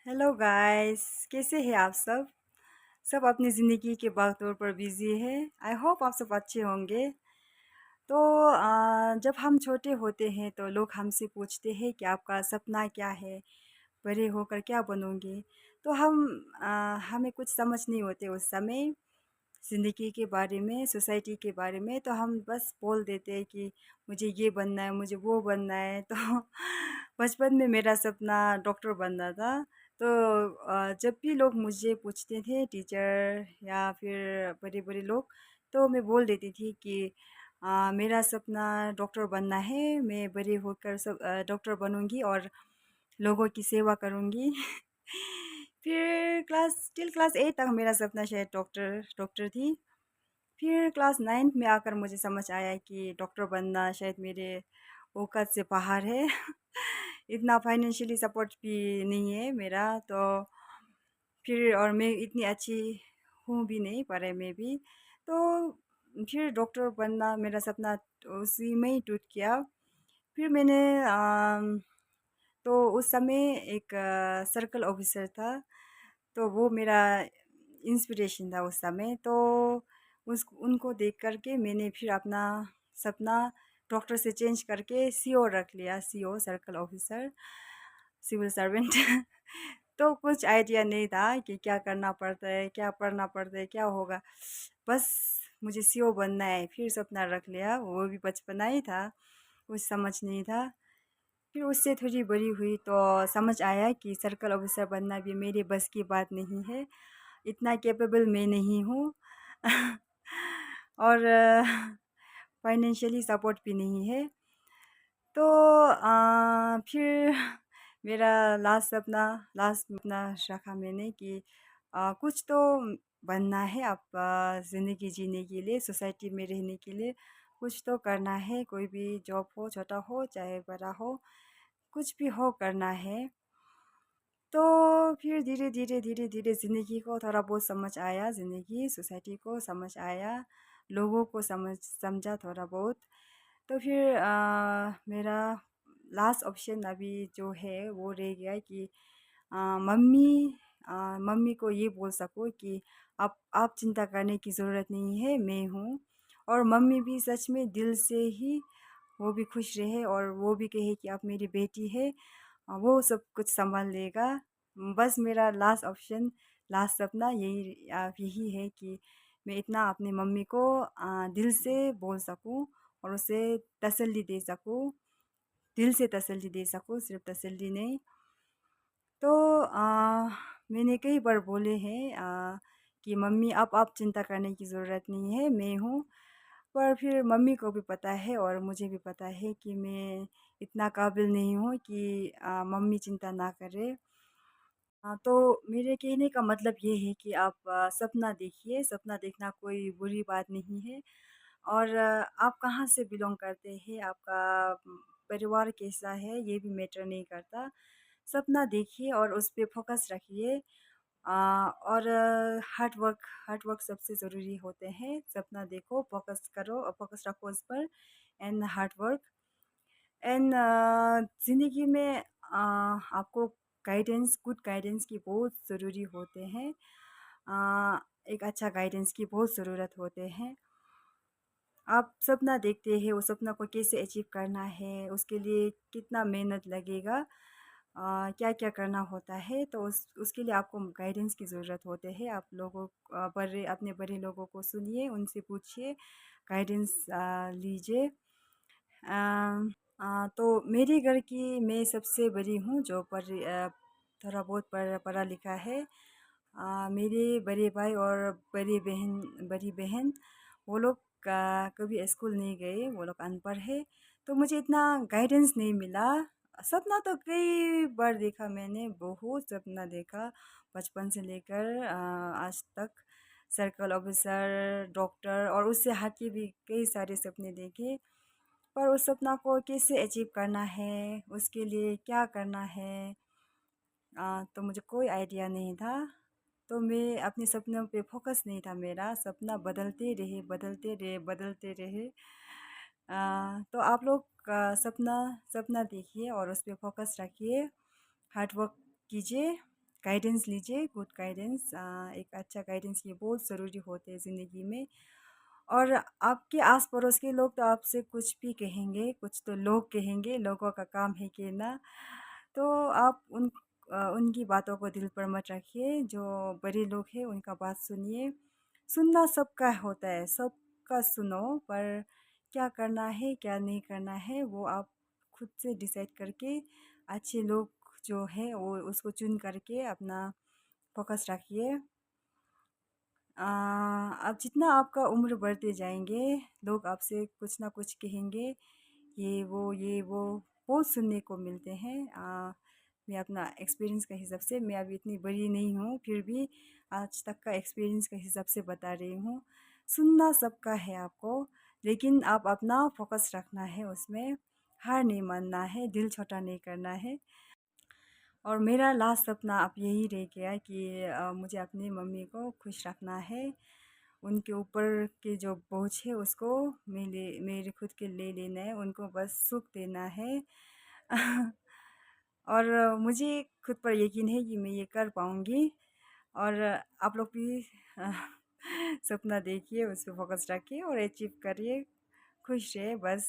Hello guys. कैसे हैं आप सब? सब अपनी ज़िंदगी के भागदौड़ पर बिजी है। आई होप आप सब अच्छे होंगे। तो जब हम छोटे होते हैं तो लोग हमसे पूछते हैं कि आपका सपना क्या है, बड़े होकर क्या बनोगे। तो हमें कुछ समझ नहीं होते उस समय ज़िंदगी के बारे में, सोसाइटी के बारे में। तो हम बस बोल देते हैं कि मुझे ये बनना है, मुझे वो बनना है। तो बचपन में मेरा सपना डॉक्टर बनना था। तो जब भी लोग मुझे पूछते थे, टीचर या फिर बड़े बड़े लोग, तो मैं बोल देती थी कि मेरा सपना डॉक्टर बनना है। मैं बड़े होकर सब डॉक्टर बनूंगी और लोगों की सेवा करूंगी। फिर क्लास 8 तक मेरा सपना शायद डॉक्टर डॉक्टर थी। फिर क्लास 9 में आकर मुझे समझ आया कि डॉक्टर बनना शायद मेरे औकात से बाहर है। इतना फाइनेंशियली सपोर्ट भी नहीं है मेरा। तो फिर और मैं इतनी अच्छी हूँ भी नहीं पढ़ाई में भी। तो फिर डॉक्टर बनना मेरा सपना उसी में ही टूट गया। फिर मैंने तो उस समय एक सर्कल ऑफिसर था। तो वो मेरा इंस्पिरेशन था उस समय। तो उस उनको देख कर के मैंने फिर अपना सपना डॉक्टर से चेंज करके सीओ रख लिया। CO circle officer, civil servant. तो कुछ आइडिया नहीं था कि क्या करना पड़ता है, क्या पढ़ना पड़ता है, क्या होगा। बस मुझे सीओ बनना है, फिर सपना रख लिया। वो भी बचपना ही था, कुछ समझ नहीं था। फिर उससे थोड़ी बड़ी हुई तो समझ आया कि सर्कल ऑफिसर बनना भी मेरे बस की बात नहीं है। इतना कैपेबल मैं नहीं हूँ। और फाइनेंशियली सपोर्ट भी नहीं है। तो फिर मेरा लास्ट सपना रखा मैंने कि कुछ तो बनना है। आप ज़िंदगी जीने के लिए, सोसाइटी में रहने के लिए कुछ तो करना है। कोई भी जॉब हो, छोटा हो चाहे बड़ा हो, कुछ भी हो करना है। तो फिर धीरे धीरे धीरे धीरे ज़िंदगी को थोड़ा बहुत समझ आया, ज़िंदगी सोसाइटी को समझ आया, लोगों को समझा थोड़ा बहुत। तो फिर मेरा लास्ट ऑप्शन अभी जो है वो रह गया कि मम्मी मम्मी को ये बोल सको कि आप चिंता करने की ज़रूरत नहीं है, मैं हूँ। और मम्मी भी सच में दिल से ही वो भी खुश रहे और वो भी कहे कि आप मेरी बेटी है, वो सब कुछ संभाल लेगा। बस मेरा लास्ट ऑप्शन, लास्ट सपना यही है कि मैं इतना अपनी मम्मी को दिल से बोल सकूं और उसे तसल्ली दे सकूं, दिल से तसल्ली दे सकूं, सिर्फ तसल्ली नहीं। तो मैंने कई बार बोले हैं कि मम्मी आप चिंता करने की ज़रूरत नहीं है, मैं हूँ। पर फिर मम्मी को भी पता है और मुझे भी पता है कि मैं इतना काबिल नहीं हूँ कि मम्मी चिंता ना करे। तो मेरे कहने का मतलब ये है कि आप सपना देखिए। सपना देखना कोई बुरी बात नहीं है। और आप कहाँ से बिलोंग करते हैं, आपका परिवार कैसा है, ये भी मैटर नहीं करता। सपना देखिए और उस पे फोकस रखिए। और हार्ड वर्क सबसे ज़रूरी होते हैं। सपना देखो, फोकस करो और फोकस रखो उस पर, एंड हार्ड वर्क। एंड ज़िंदगी में आपको गाइडेंस, गुड गाइडेंस की बहुत ज़रूरी होते हैं। एक अच्छा गाइडेंस की बहुत ज़रूरत होते हैं। आप सपना देखते हैं, उस सपना को कैसे अचीव करना है, उसके लिए कितना मेहनत लगेगा, क्या क्या करना होता है। तो उसके लिए आपको गाइडेंस की ज़रूरत होते है। आप लोगों बड़े अपने बड़े लोगों को सुनिए, उनसे पूछिए, गाइडेंस लीजिए। तो मेरे घर की मैं सबसे बड़ी हूँ जो थोड़ा बहुत पढ़ा लिखा है। मेरे बड़े भाई और बड़ी बहन, वो लोग कभी स्कूल नहीं गए, वो लोग अनपढ़ है। तो मुझे इतना गाइडेंस नहीं मिला। सपना तो कई बार देखा मैंने, बहुत सपना देखा बचपन से लेकर आज तक। सर्कल ऑफिसर, डॉक्टर और उससे हटके भी कई सारे सपने देखे। पर उस सपना को कैसे अचीव करना है, उसके लिए क्या करना है, तो मुझे कोई आइडिया नहीं था। तो मैं अपने सपनों पे फोकस नहीं था, मेरा सपना बदलते रहे बदलते रहे बदलते रहे। तो आप लोग सपना सपना देखिए और उस पे फोकस रखिए, हार्ड वर्क कीजिए, गाइडेंस लीजिए, गुड गाइडेंस। एक अच्छा गाइडेंस ये बहुत ज़रूरी होते हैं ज़िंदगी में। और आपके आस-पड़ोस के लोग तो आपसे कुछ भी कहेंगे, कुछ तो लोग कहेंगे, लोगों का काम है कहना। तो आप उनकी बातों को दिल पर मत रखिए, जो बड़े लोग हैं उनका बात सुनिए। सुनना सबका होता है, सबका सुनो, पर क्या करना है, क्या नहीं करना है, वो आप खुद से डिसाइड करके अच्छे लोग जो है वो उसको चुन करके अपना फ़ोकस रखिए। अब जितना आपका उम्र बढ़ते जाएँगे, लोग आपसे कुछ ना कुछ कहेंगे, ये वो बहुत सुनने को मिलते हैं। मैं अपना एक्सपीरियंस के हिसाब से, मैं अभी इतनी बड़ी नहीं हूँ, फिर भी आज तक का एक्सपीरियंस के हिसाब से बता रही हूँ। सुनना सबका है आपको, लेकिन आप अपना फ़ोकस रखना है उसमें, हार नहीं मानना है, दिल छोटा नहीं करना है। और मेरा लास्ट सपना अब यही रह गया कि मुझे अपनी मम्मी को खुश रखना है। उनके ऊपर के जो बोझ है उसको मेरे खुद के ले लेना है, उनको बस सुख देना है। और मुझे खुद पर यकीन है कि मैं ये कर पाऊँगी। और आप लोग भी अ, सपना देखिए, उस पे फ़ोकस रखिए और अचीव करिए, खुश रहिए बस।